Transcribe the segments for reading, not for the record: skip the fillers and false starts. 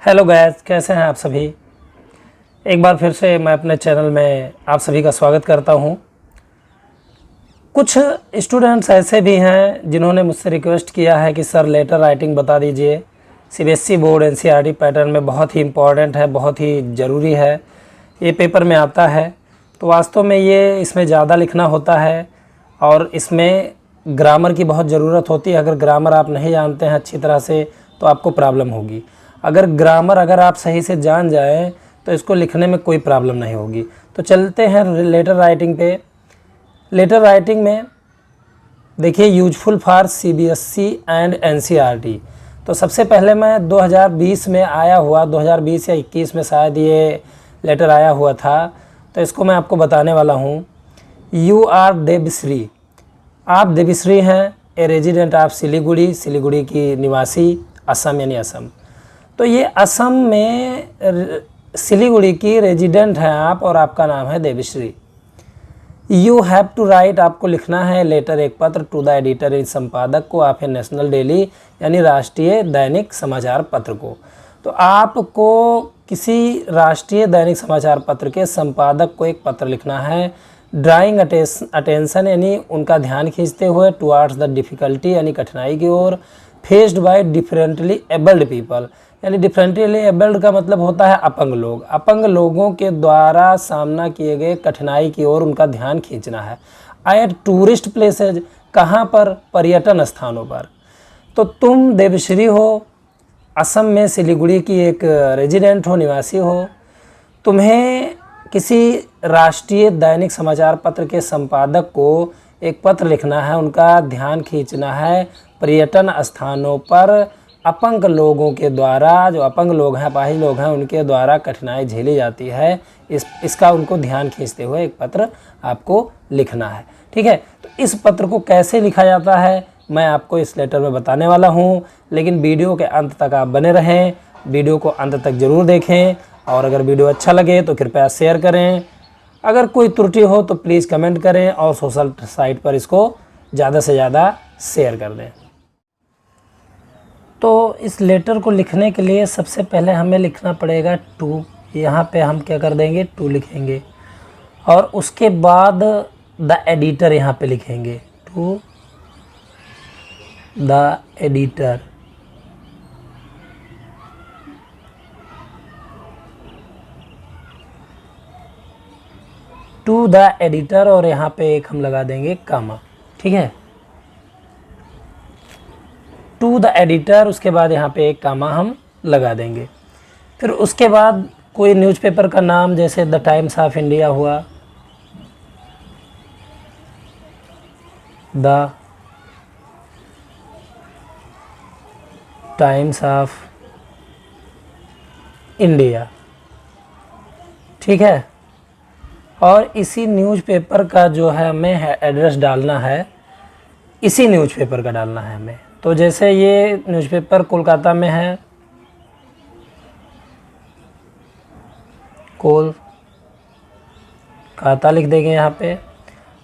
Hello guys, कैसे हैं आप सभी। एक बार फिर से मैं अपने चैनल में आप सभी का स्वागत करता हूं। कुछ स्टूडेंट्स ऐसे भी हैं जिन्होंने मुझसे रिक्वेस्ट किया है कि सर लेटर राइटिंग बता दीजिए। सीबीएसई बोर्ड एनसीईआरटी पैटर्न में बहुत ही इम्पॉर्टेंट है, बहुत ही ज़रूरी है, ये पेपर में आता है। तो वास्तव में ये इसमें ज़्यादा लिखना होता है और इसमें ग्रामर की बहुत ज़रूरत होती है। अगर ग्रामर आप नहीं जानते हैं अच्छी तरह से तो आपको प्रॉब्लम होगी। अगर आप सही से जान जाएं तो इसको लिखने में कोई प्रॉब्लम नहीं होगी। तो चलते हैं लेटर राइटिंग पे। लेटर राइटिंग में देखिए useful for CBSE and NCERT. तो सबसे पहले मैं 2020 में आया हुआ 2020 या 21 में शायद ये लेटर आया हुआ था, तो इसको मैं आपको बताने वाला हूँ। यू आर देवश्री, आप देवश्री हैं, a resident of Siliguri, Siliguri की निवासी, असम यानी असम। तो ये असम में सिलीगुड़ी की रेजिडेंट हैं आप और आपका नाम है Devshree. You have to write, आपको लिखना है लेटर, एक पत्र, टू द एडिटर, इस संपादक को, आप है नेशनल डेली यानी राष्ट्रीय दैनिक समाचार पत्र को। तो आपको किसी राष्ट्रीय दैनिक समाचार पत्र के संपादक को एक पत्र लिखना है, ड्राइंग अटेंशन यानी उनका ध्यान खींचते हुए, टुवार्ड्स द डिफ़िकल्टी यानी कठिनाई की ओर, faced by differently abled people यानी डिफरेंटली एबल्ड का मतलब होता है अपंग लोग, अपंग लोगों के द्वारा सामना किए गए कठिनाई की ओर उनका ध्यान खींचना है। एट टूरिस्ट प्लेसेज, कहाँ पर, पर्यटन स्थानों पर। तो तुम देवश्री हो, असम में सिलीगुड़ी की एक रेजिडेंट हो, निवासी हो, तुम्हें किसी राष्ट्रीय दैनिक समाचार पत्र के संपादक को एक पत्र लिखना है, उनका ध्यान खींचना है पर्यटन स्थानों पर अपंग लोगों के द्वारा, जो अपंग लोग हैं, अपाहिज लोग हैं, उनके द्वारा कठिनाई झेली जाती है, इसका उनको ध्यान खींचते हुए एक पत्र आपको लिखना है। ठीक है, तो इस पत्र को कैसे लिखा जाता है मैं आपको इस लेटर में बताने वाला हूँ, लेकिन वीडियो के अंत तक आप बने रहें, वीडियो को अंत तक ज़रूर देखें और अगर वीडियो अच्छा लगे तो कृपया शेयर करें। अगर कोई त्रुटि हो तो प्लीज़ कमेंट करें और सोशल साइट पर इसको ज़्यादा से ज़्यादा शेयर कर दें। तो इस लेटर को लिखने के लिए सबसे पहले हमें लिखना पड़ेगा टू। यहाँ पे हम क्या कर देंगे, टू लिखेंगे और उसके बाद द एडिटर यहाँ पे लिखेंगे, to the editor. To the editor और यहाँ पे एक हम लगा देंगे कामा। ठीक है, टू द एडिटर, उसके बाद यहाँ पे एक कामा हम लगा देंगे। फिर उसके बाद कोई न्यूज़पेपर का नाम, जैसे द टाइम्स ऑफ इंडिया हुआ, द टाइम्स ऑफ इंडिया। ठीक है, और इसी न्यूज़पेपर का जो है हमें एड्रेस डालना है, इसी न्यूज़पेपर का डालना है हमें। तो जैसे ये न्यूज़पेपर कोलकाता में है, कोलकाता लिख देंगे यहाँ पे,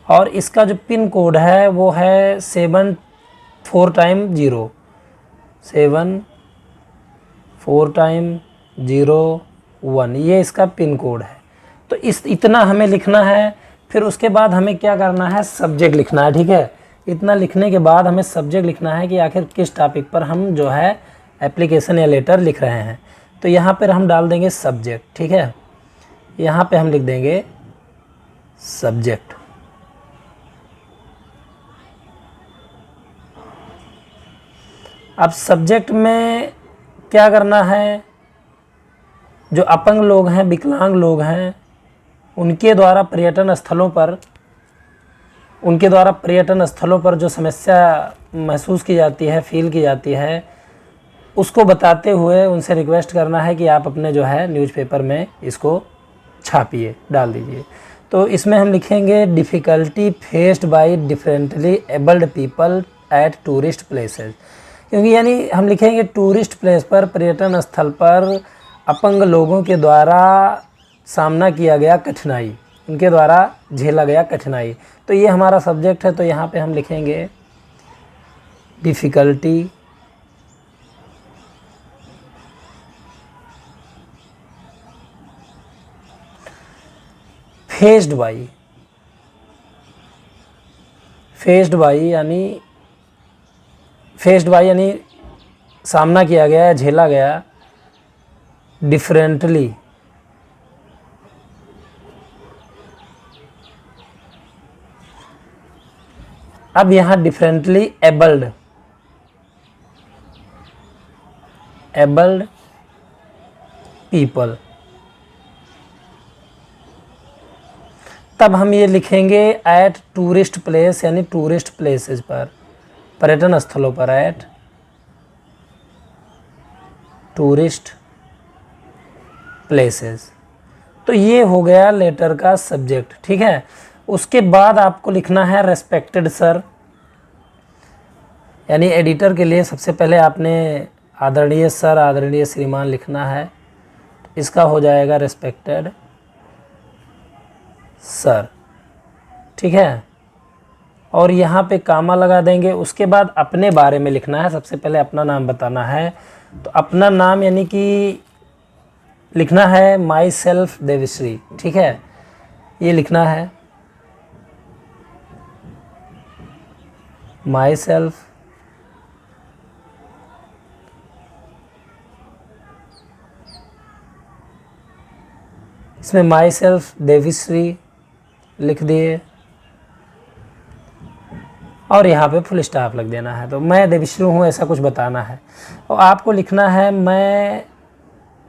और इसका जो पिन कोड है वो है 74 74001, ये इसका पिन कोड है। तो इतना हमें लिखना है। फिर उसके बाद हमें क्या करना है, सब्जेक्ट लिखना है। ठीक है, इतना लिखने के बाद हमें सब्जेक्ट लिखना है कि आखिर किस टॉपिक पर हम जो है एप्लीकेशन या लेटर लिख रहे हैं। तो यहाँ पर हम डाल देंगे सब्जेक्ट। ठीक है, यहाँ पे हम लिख देंगे सब्जेक्ट। अब सब्जेक्ट में क्या करना है, जो अपंग लोग हैं, विकलांग लोग हैं, उनके द्वारा पर्यटन स्थलों पर जो समस्या महसूस की जाती है, फील की जाती है, उसको बताते हुए उनसे रिक्वेस्ट करना है कि आप अपने जो है न्यूज़पेपर में इसको छापिए, डाल दीजिए। तो इसमें हम लिखेंगे difficulty faced by differently abled people at tourist places, क्योंकि यानी हम लिखेंगे टूरिस्ट प्लेस पर, पर्यटन स्थल पर अपंग लोगों के द्वारा सामना किया गया कठिनाई, उनके द्वारा झेला गया कठिनाई। तो ये हमारा सब्जेक्ट है। तो यहाँ पे हम लिखेंगे difficulty faced by, faced by यानी सामना किया गया, झेला गया, डिफरेंटली, अब यहाँ डिफरेंटली एबल्ड पीपल, तब हम ये लिखेंगे एट टूरिस्ट प्लेस, यानी टूरिस्ट प्लेसेस पर, पर्यटन स्थलों पर, एट टूरिस्ट प्लेसेस। तो ये हो गया लेटर का सब्जेक्ट, ठीक है। उसके बाद आपको लिखना है रेस्पेक्टेड सर, यानी एडिटर के लिए सबसे पहले आपने आदरणीय सर, आदरणीय श्रीमान लिखना है। इसका हो जाएगा रेस्पेक्टेड सर, ठीक है। और यहाँ पे कामा लगा देंगे। उसके बाद अपने बारे में लिखना है, सबसे पहले अपना नाम बताना है। तो अपना नाम यानी कि लिखना है माई सेल्फ देवश्री, ठीक है, ये लिखना है माई सेल्फ, इसमें माई सेल्फ देवश्री लिख दिए और यहाँ पे फुल स्टॉप लग देना है। तो मैं देवश्री हूँ ऐसा कुछ बताना है। और आपको लिखना है मैं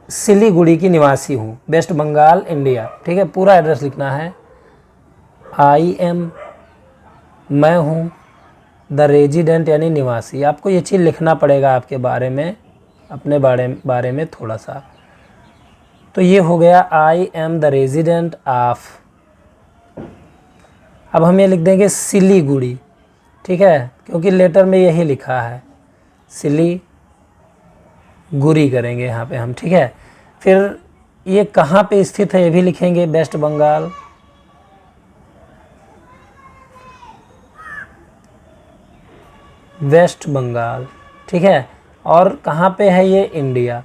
सिलीगुड़ी की निवासी हूँ, वेस्ट बंगाल, इंडिया, ठीक है। पूरा एड्रेस लिखना है। आई एम, मैं हूँ, द रेजिडेंट यानी निवासी। आपको ये चीज़ लिखना पड़ेगा आपके बारे में, अपने बारे में थोड़ा सा। तो ये हो गया आई एम द रेजिडेंट ऑफ। अब हम ये लिख देंगे सिलीगुड़ी, ठीक है, क्योंकि लेटर में यही लिखा है, सिलीगुड़ी करेंगे यहाँ पे हम, ठीक है। फिर ये कहाँ पे स्थित है ये भी लिखेंगे, वेस्ट बंगाल, वेस्ट बंगाल, ठीक है। और कहाँ पे है ये, इंडिया।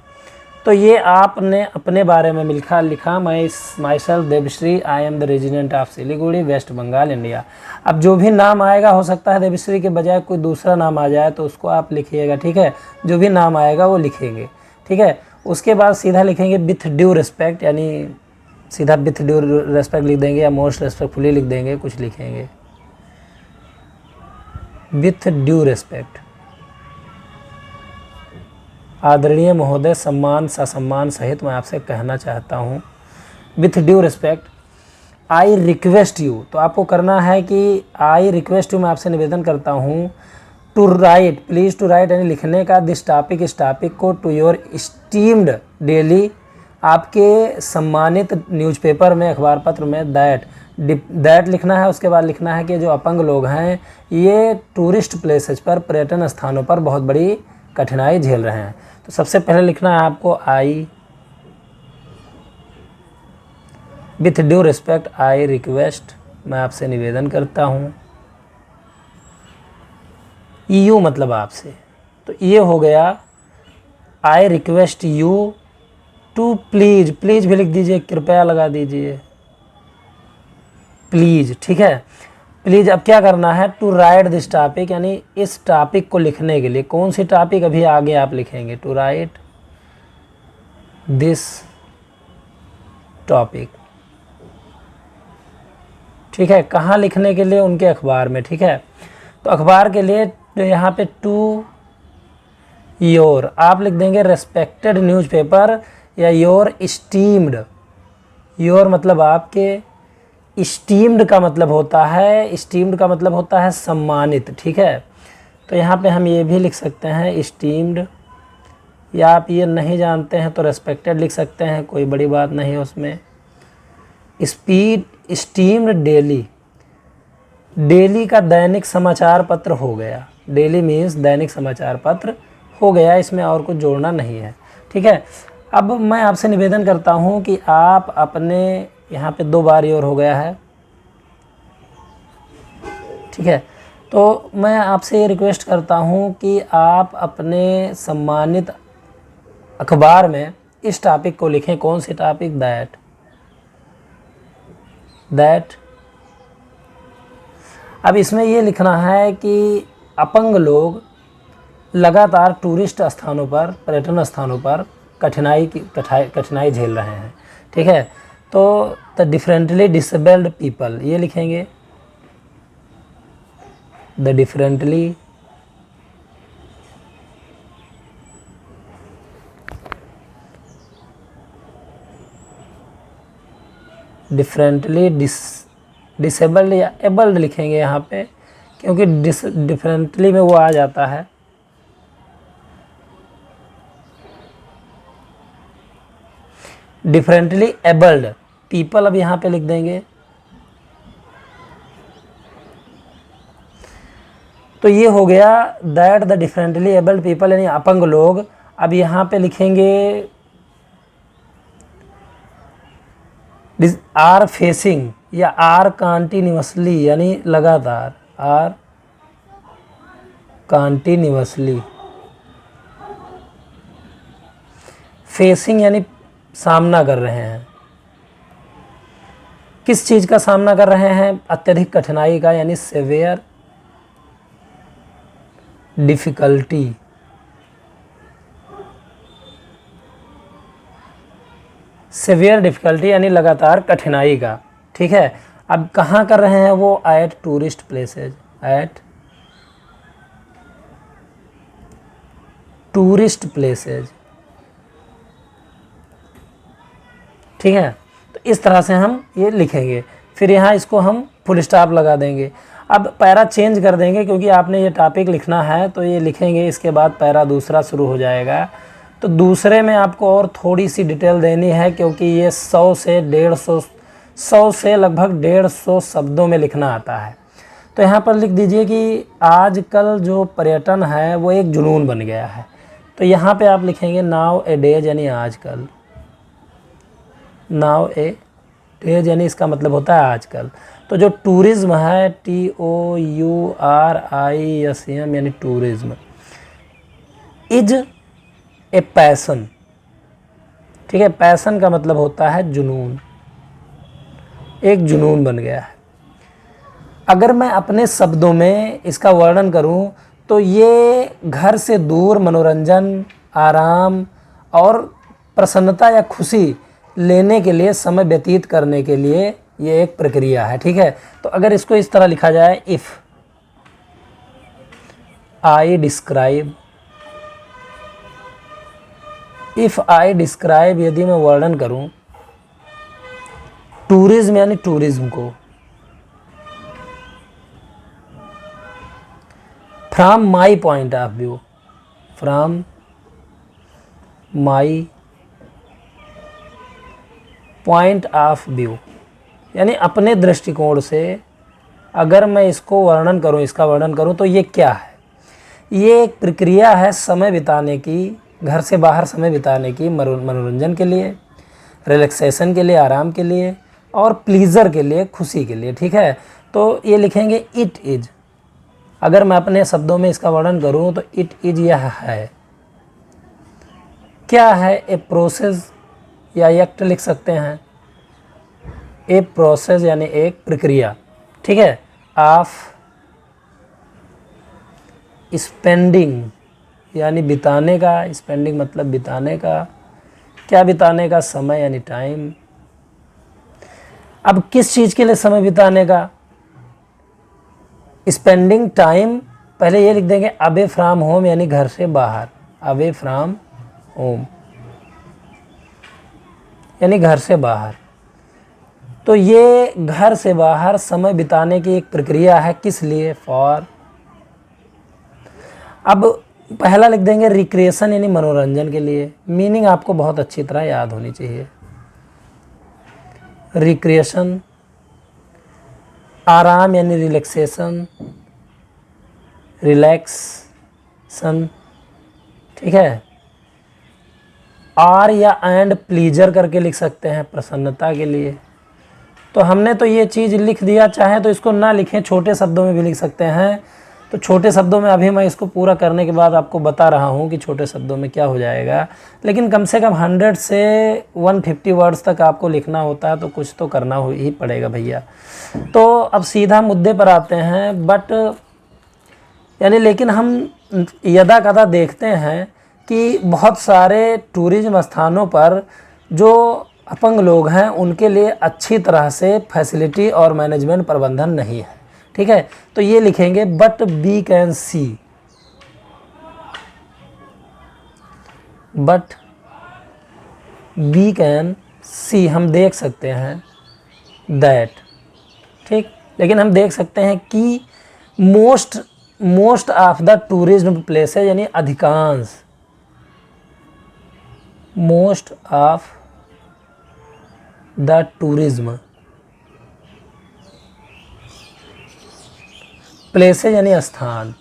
तो ये आपने अपने बारे में लिखा myself Devshree, I am the resident of Siliguri, West Bengal, India. अब जो भी नाम आएगा, हो सकता है देवश्री के बजाय कोई दूसरा नाम आ जाए, तो उसको आप लिखिएगा, ठीक है। जो भी नाम आएगा वो लिखेंगे, ठीक है। उसके बाद सीधा लिखेंगे विथ ड्यू रिस्पेक्ट, यानी सीधा विथ ड्यू रिस्पेक्ट लिख देंगे या मोस्ट रेस्पेक्टफुली लिख देंगे, कुछ लिखेंगे विथ ड्यू रिस्पेक्ट। आदरणीय महोदय, सम्मान ससम्मान सहित मैं आपसे कहना चाहता हूँ, with due respect I request you. तो आपको करना है कि आई रिक्वेस्ट यू, मैं आपसे निवेदन करता हूँ, to write, please to write यानी लिखने का, दिस टॉपिक, इस टॉपिक को, टू योर स्टीम्ड डेली, आपके सम्मानित न्यूज़पेपर में, अखबार पत्र में, दैट लिखना है। उसके बाद लिखना है कि जो अपंग लोग हैं ये टूरिस्ट प्लेसेस पर, पर्यटन स्थानों पर बहुत बड़ी कठिनाई झेल रहे हैं। तो सबसे पहले लिखना है आपको I, with due respect I request, मैं आपसे निवेदन करता हूँ, यू मतलब आपसे। तो ये हो गया I request you to please, please भी लिख दीजिए, कृपया लगा दीजिए, प्लीज, ठीक है। प्लीज़ अब क्या करना है, टू राइट दिस टॉपिक, यानी इस टॉपिक को लिखने के लिए, कौन सी टॉपिक अभी आगे आप लिखेंगे, टू राइट दिस टॉपिक, ठीक है। कहाँ लिखने के लिए, उनके अखबार में, ठीक है। तो अखबार के लिए तो यहाँ पे टू योर आप लिख देंगे रेस्पेक्टेड न्यूज़पेपर या योर स्टीम्ड, योर मतलब आपके, स्टीम्ड का मतलब होता है, स्टीम्ड का मतलब होता है सम्मानित, ठीक है। तो यहाँ पे हम ये भी लिख सकते हैं स्टीम्ड, या आप ये नहीं जानते हैं तो रेस्पेक्टेड लिख सकते हैं, कोई बड़ी बात नहीं है उसमें। स्टीम्ड डेली, डेली का दैनिक समाचार पत्र हो गया, डेली मीन्स दैनिक समाचार पत्र हो गया, इसमें और कुछ जोड़ना नहीं है, ठीक है। अब मैं आपसे निवेदन करता हूँ कि आप अपने, यहाँ पे 2 बार और हो गया है, ठीक है। तो मैं आपसे ये रिक्वेस्ट करता हूँ कि आप अपने सम्मानित अखबार में इस टॉपिक को लिखें, कौन सी टॉपिक, दैट, दैट। अब इसमें ये लिखना है कि अपंग लोग लगातार टूरिस्ट स्थानों पर, पर्यटन स्थानों पर कठिनाई झेल रहे हैं। ठीक है, तो द डिफरेंटली डिसेबल्ड पीपल, ये लिखेंगे द डिफरेंटली डिसेबल्ड या एबल्ड लिखेंगे यहाँ पे, क्योंकि डिफरेंटली में वो आ जाता है। डिफरेंटली एबल्ड पीपल, अब यहाँ पे लिख देंगे। तो ये हो गया that the differently abled people यानी अपंग लोग। अब यहाँ पे लिखेंगे आर फेसिंग या आर कॉन्टिन्यूसली यानी लगातार, आर कॉन्टिन्यूसली, फेसिंग यानी सामना कर रहे हैं। किस चीज़ का सामना कर रहे हैं? अत्यधिक कठिनाई का, यानी सेवियर डिफ़िकल्टी। सेवियर डिफ़िकल्टी यानी लगातार कठिनाई का। ठीक है, अब कहाँ कर रहे हैं वो? At tourist places, at tourist places. ठीक है, तो इस तरह से हम ये लिखेंगे। फिर यहाँ इसको हम फुल स्टॉप लगा देंगे। अब पैरा चेंज कर देंगे, क्योंकि आपने ये टॉपिक लिखना है तो ये लिखेंगे, इसके बाद पैरा दूसरा शुरू हो जाएगा। तो दूसरे में आपको और थोड़ी सी डिटेल देनी है, क्योंकि ये 100 से लगभग 150 शब्दों में लिखना आता है। तो यहाँ पर लिख दीजिए कि आजकल जो पर्यटन है वो एक जुनून बन गया है। तो यहाँ पे आप लिखेंगे नाउ ए डेज यानी आजकल, नाउ ए डेज यानी इसका मतलब होता है आजकल। तो जो टूरिज्म है, TOURISM यानी टूरिज्म, इज ए पैसन। ठीक है, पैसन का मतलब होता है जुनून, एक जुनून बन गया है। अगर मैं अपने शब्दों में इसका वर्णन करूं तो ये घर से दूर मनोरंजन, आराम और प्रसन्नता या खुशी लेने के लिए, समय व्यतीत करने के लिए ये एक प्रक्रिया है। ठीक है, तो अगर इसको इस तरह लिखा जाए, इफ़ आई डिस्क्राइब, यदि मैं वर्णन करूं टूरिज्म यानी टूरिज्म को, from my point of view, from my point of view यानी अपने दृष्टिकोण से अगर मैं इसको वर्णन करूं, इसका वर्णन करूं, तो ये क्या है? ये एक प्रक्रिया है समय बिताने की, घर से बाहर समय बिताने की, मनोरंजन के लिए, रिलैक्सेशन के लिए, आराम के लिए और प्लीज़र के लिए, खुशी के लिए। ठीक है, तो ये लिखेंगे इट इज़। अगर मैं अपने शब्दों में इसका वर्णन करूं तो इट इज़ यह है। क्या है? ए प्रोसेस या एक्ट लिख सकते हैं। ए प्रोसेस यानी एक प्रक्रिया। ठीक है, ऑफ स्पेंडिंग यानी बिताने का, स्पेंडिंग मतलब बिताने का, क्या बिताने का? समय यानी टाइम। अब किस चीज़ के लिए समय बिताने का? स्पेंडिंग टाइम, पहले ये लिख देंगे अवे फ्रॉम होम यानी घर से बाहर, अवे फ्रॉम होम यानी घर से बाहर। तो ये घर से बाहर समय बिताने की एक प्रक्रिया है, किस लिए? फॉर। अब पहला लिख देंगे रिक्रिएशन यानी मनोरंजन के लिए। मीनिंग आपको बहुत अच्छी तरह याद होनी चाहिए। रिक्रिएशन, आराम यानी रिलैक्सेशन, रिलैक्सन। ठीक है, आर या एंड प्लीजर करके लिख सकते हैं, प्रसन्नता के लिए। तो हमने तो ये चीज़ लिख दिया, चाहे तो इसको ना लिखें, छोटे शब्दों में भी लिख सकते हैं। तो छोटे शब्दों में अभी मैं इसको पूरा करने के बाद आपको बता रहा हूँ कि छोटे शब्दों में क्या हो जाएगा, लेकिन कम से कम 100 से 150 वर्ड्स तक आपको लिखना होता है, तो कुछ तो करना ही पड़ेगा भैया। तो अब सीधा मुद्दे पर आते हैं, बट यानी लेकिन हम यदा कदा देखते हैं कि बहुत सारे टूरिज्म स्थानों पर जो अपंग लोग हैं उनके लिए अच्छी तरह से फैसिलिटी और मैनेजमेंट प्रबंधन नहीं है, ठीक है। तो ये लिखेंगे but we can see, but we can see, हम देख सकते हैं दैट, ठीक। लेकिन हम देख सकते हैं कि most of the tourism places, यानी अधिकांश, most of the tourism places यानी स्थान,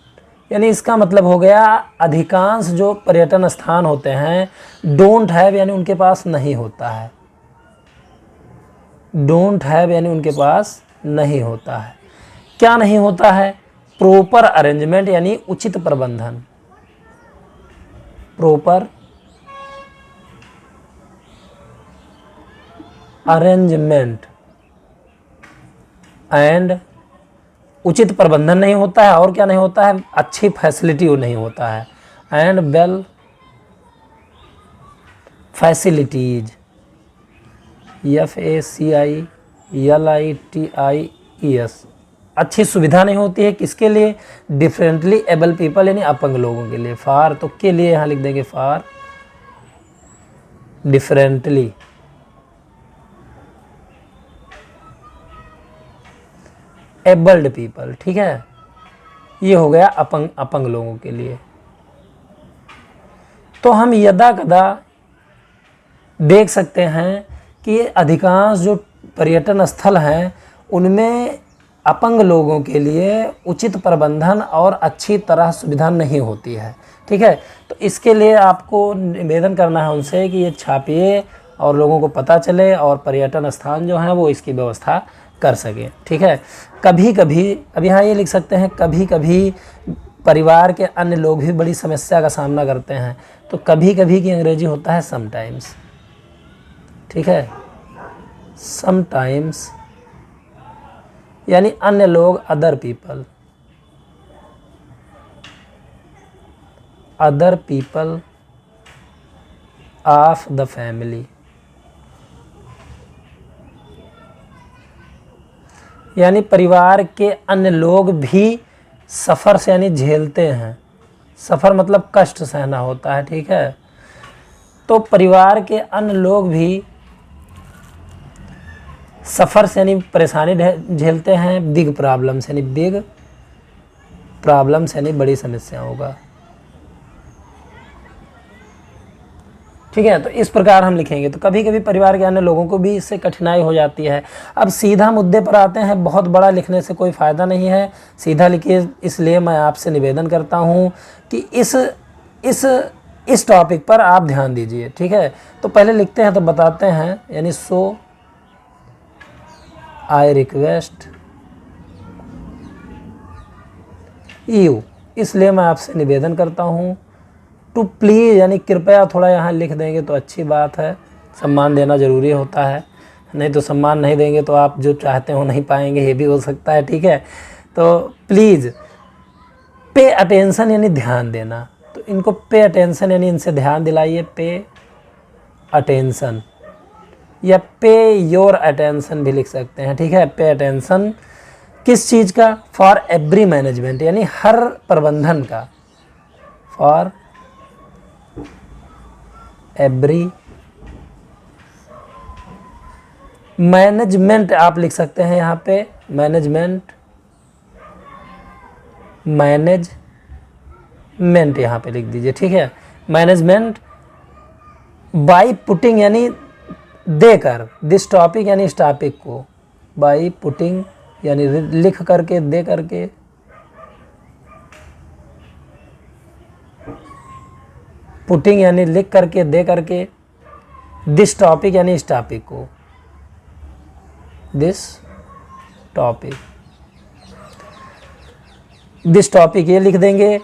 यानी इसका मतलब हो गया अधिकांश जो पर्यटन स्थान होते हैं डोंट हैव, यानी उनके पास नहीं होता है, डोंट हैव यानी उनके पास नहीं होता है। क्या नहीं होता है? प्रॉपर अरेंजमेंट यानी उचित प्रबंधन, प्रॉपर अरेंजमेंट एंड उचित प्रबंधन नहीं होता है। और क्या नहीं होता है? अच्छी फैसिलिटी नहीं होता है, एंड वेल फैसिलिटीज, FACILITIES, अच्छी सुविधा नहीं होती है। किसके लिए? डिफरेंटली एबल पीपल यानी अपंग लोगों के लिए। फार तो के लिए यहाँ लिख देंगे, फार डिफरेंटली एबल्ड पीपल, ठीक है। ये हो गया अपंग लोगों के लिए। तो हम यदा कदा देख सकते हैं कि अधिकांश जो पर्यटन स्थल हैं उनमें अपंग लोगों के लिए उचित प्रबंधन और अच्छी तरह सुविधा नहीं होती है, ठीक है। तो इसके लिए आपको निवेदन करना है उनसे कि ये छापिए और लोगों को पता चले और पर्यटन स्थान जो हैं वो इसकी व्यवस्था कर सकें, ठीक है। कभी कभी, अब यहाँ ये लिख सकते हैं, कभी कभी परिवार के अन्य लोग भी बड़ी समस्या का सामना करते हैं। तो कभी कभी की अंग्रेजी होता है समटाइम्स, ठीक है। समटाइम्स यानी अन्य लोग, other people, other people of the family, यानी परिवार के अन्य लोग भी सफ़र से यानी झेलते हैं। सफ़र मतलब कष्ट सहना होता है, ठीक है। तो परिवार के अन्य लोग भी सफ़र से यानी परेशानी झेलते हैं। बिग प्रॉब्लम्स यानी बिग प्रॉब्लम्स यानी बड़ी समस्याओं का, ठीक है। तो इस प्रकार हम लिखेंगे। तो कभी कभी परिवार के अन्य लोगों को भी इससे कठिनाई हो जाती है। अब सीधा मुद्दे पर आते हैं। बहुत बड़ा लिखने से कोई फ़ायदा नहीं है, सीधा लिखिए। इसलिए मैं आपसे निवेदन करता हूँ कि इस टॉपिक पर आप ध्यान दीजिए, ठीक है। तो पहले लिखते हैं तो बताते हैं, यानी सो आई रिक्वेस्ट यू, इसलिए मैं आपसे निवेदन करता हूँ टू प्लीज़, यानी कृपया थोड़ा यहाँ लिख देंगे तो अच्छी बात है। सम्मान देना ज़रूरी होता है, नहीं तो सम्मान नहीं देंगे तो आप जो चाहते हो नहीं पाएंगे, ये भी हो सकता है, ठीक है। तो प्लीज़ पे अटेंशन यानी ध्यान देना। तो इनको पे अटेंशन यानी इनसे ध्यान दिलाइए, पे अटेंशन, या पे योर अटेंशन भी लिख सकते हैं, ठीक है। पे अटेंशन किस चीज़ का? फॉर एवरी मैनेजमेंट, यानी हर प्रबंधन का। फॉर एवरी मैनेजमेंट आप लिख सकते हैं यहाँ पे, मैनेजमेंट, मैनेजमेंट यहाँ पे लिख दीजिए, ठीक है। मैनेजमेंट बाय पुटिंग यानी देकर, दिस टॉपिक यानी इस टॉपिक को, बाय पुटिंग यानी लिख करके, दे करके, पुटिंग यानी लिख करके, दे करके, दिस टॉपिक यानी इस टॉपिक को, दिस टॉपिक दिस टॉपिक ये लिख देंगे,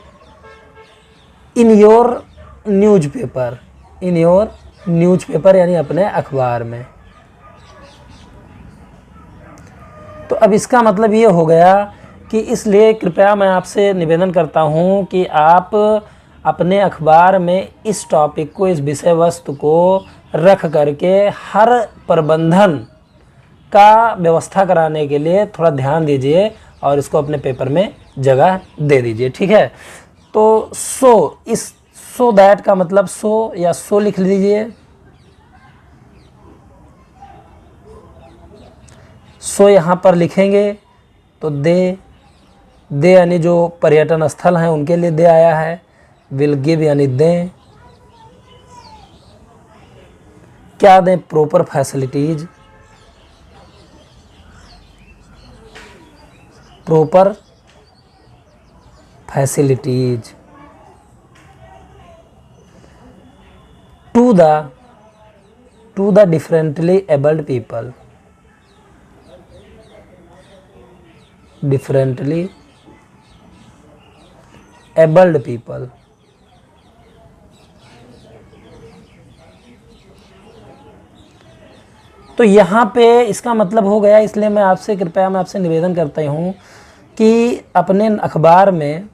in your newspaper, in your newspaper यानी अपने अखबार में। तो अब इसका मतलब ये हो गया कि इसलिए कृपया मैं आपसे निवेदन करता हूँ कि आप अपने अखबार में इस टॉपिक को, इस विषय वस्तु को रख करके हर प्रबंधन का व्यवस्था कराने के लिए थोड़ा ध्यान दीजिए और इसको अपने पेपर में जगह दे दीजिए, ठीक है। तो इस सो दैट का मतलब सो या सो लिख लीजिए। सो यहाँ पर लिखेंगे तो दे यानी जो पर्यटन स्थल हैं उनके लिए दे आया है। विल गिव यानी दें। क्या दें? Proper facilities, proper facilities to the differently abled people, differently abled people. तो यहाँ पे इसका मतलब हो गया, इसलिए मैं आपसे निवेदन करता हूँ कि अपने अखबार में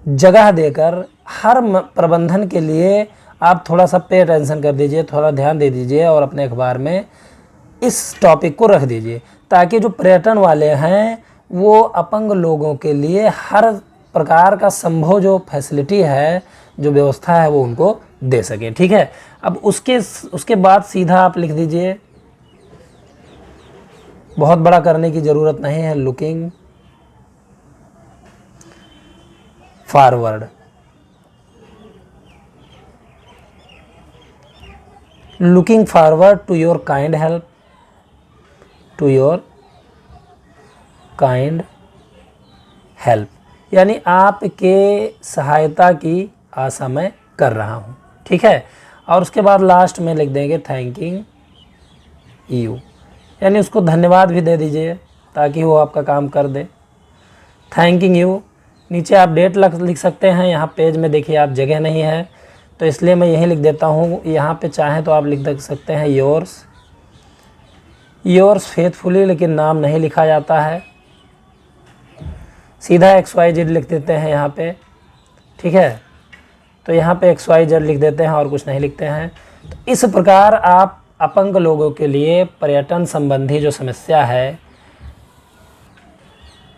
जगह देकर हर प्रबंधन के लिए आप थोड़ा सा पे अटेंशन कर दीजिए, थोड़ा ध्यान दे दीजिए और अपने अखबार में इस टॉपिक को रख दीजिए, ताकि जो पर्यटन वाले हैं वो अपंग लोगों के लिए हर प्रकार का संभव जो फैसिलिटी है, जो व्यवस्था है वो उनको दे सके, ठीक है। अब उसके बाद सीधा आप लिख दीजिए, बहुत बड़ा करने की ज़रूरत नहीं है, looking forward, looking forward to your kind help, to your kind help, यानी आपके सहायता की आशा मैं कर रहा हूँ, ठीक है। और उसके बाद लास्ट में लिख देंगे थैंकिंग यू, यानी उसको धन्यवाद भी दे दीजिए ताकि वो आपका काम कर दे। Thanking you. नीचे आप डेट लिख सकते हैं, यहाँ पेज में देखिए आप जगह नहीं है तो इसलिए मैं यही लिख देता हूँ। यहाँ पे चाहें तो आप लिख सकते हैं योर्स फेथफुली, लेकिन नाम नहीं लिखा जाता है, सीधा XYZ लिख देते हैं यहाँ पे, ठीक है। तो यहाँ पे XYZ लिख देते हैं और कुछ नहीं लिखते हैं। तो इस प्रकार आप अपंग लोगों के लिए पर्यटन संबंधी जो समस्या है,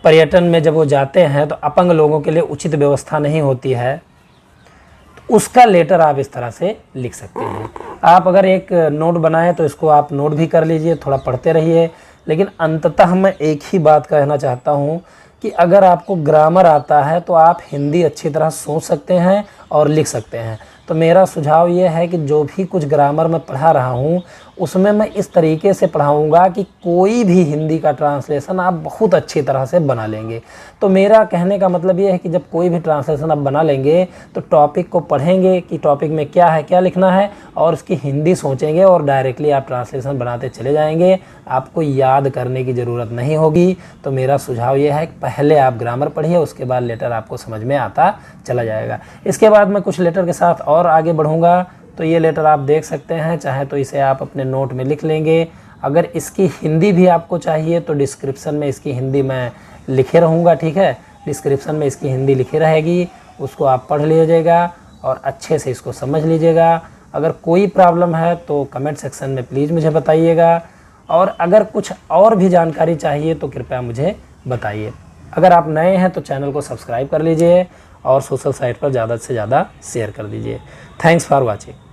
पर्यटन में जब वो जाते हैं तो अपंग लोगों के लिए उचित व्यवस्था नहीं होती है, तो उसका लेटर आप इस तरह से लिख सकते हैं। आप अगर एक नोट बनाएं तो इसको आप नोट भी कर लीजिए, थोड़ा पढ़ते रहिए। लेकिन अंततः मैं एक ही बात कहना चाहता हूँ कि अगर आपको ग्रामर आता है तो आप हिंदी अच्छी तरह सोच सकते हैं और लिख सकते हैं। तो मेरा सुझाव ये है कि जो भी कुछ ग्रामर मैं पढ़ा रहा हूँ उसमें मैं इस तरीके से पढ़ाऊँगा कि कोई भी हिंदी का ट्रांसलेशन आप बहुत अच्छी तरह से बना लेंगे। तो मेरा कहने का मतलब ये है कि जब कोई भी ट्रांसलेशन आप बना लेंगे तो टॉपिक को पढ़ेंगे कि टॉपिक में क्या है, क्या लिखना है, और उसकी हिंदी सोचेंगे और डायरेक्टली आप ट्रांसलेशन बनाते चले जाएंगे। आपको याद करने की ज़रूरत नहीं होगी। तो मेरा सुझाव ये है कि पहले आप ग्रामर पढ़िए, उसके बाद लेटर आपको समझ में आता चला जाएगा। इसके बाद मैं कुछ लेटर के साथ और आगे बढ़ूँगा। तो ये लेटर आप देख सकते हैं, चाहे तो इसे आप अपने नोट में लिख लेंगे। अगर इसकी हिंदी भी आपको चाहिए तो डिस्क्रिप्शन में इसकी हिंदी मैं लिखे रहूँगा, ठीक है। डिस्क्रिप्शन में इसकी हिंदी लिखी रहेगी, उसको आप पढ़ लीजिएगा और अच्छे से इसको समझ लीजिएगा। अगर कोई प्रॉब्लम है तो कमेंट सेक्शन में प्लीज़ मुझे बताइएगा, और अगर कुछ और भी जानकारी चाहिए तो कृपया मुझे बताइए। अगर आप नए हैं तो चैनल को सब्सक्राइब कर लीजिए और सोशल साइट पर ज़्यादा से ज़्यादा शेयर कर दीजिए। Thanks for watching.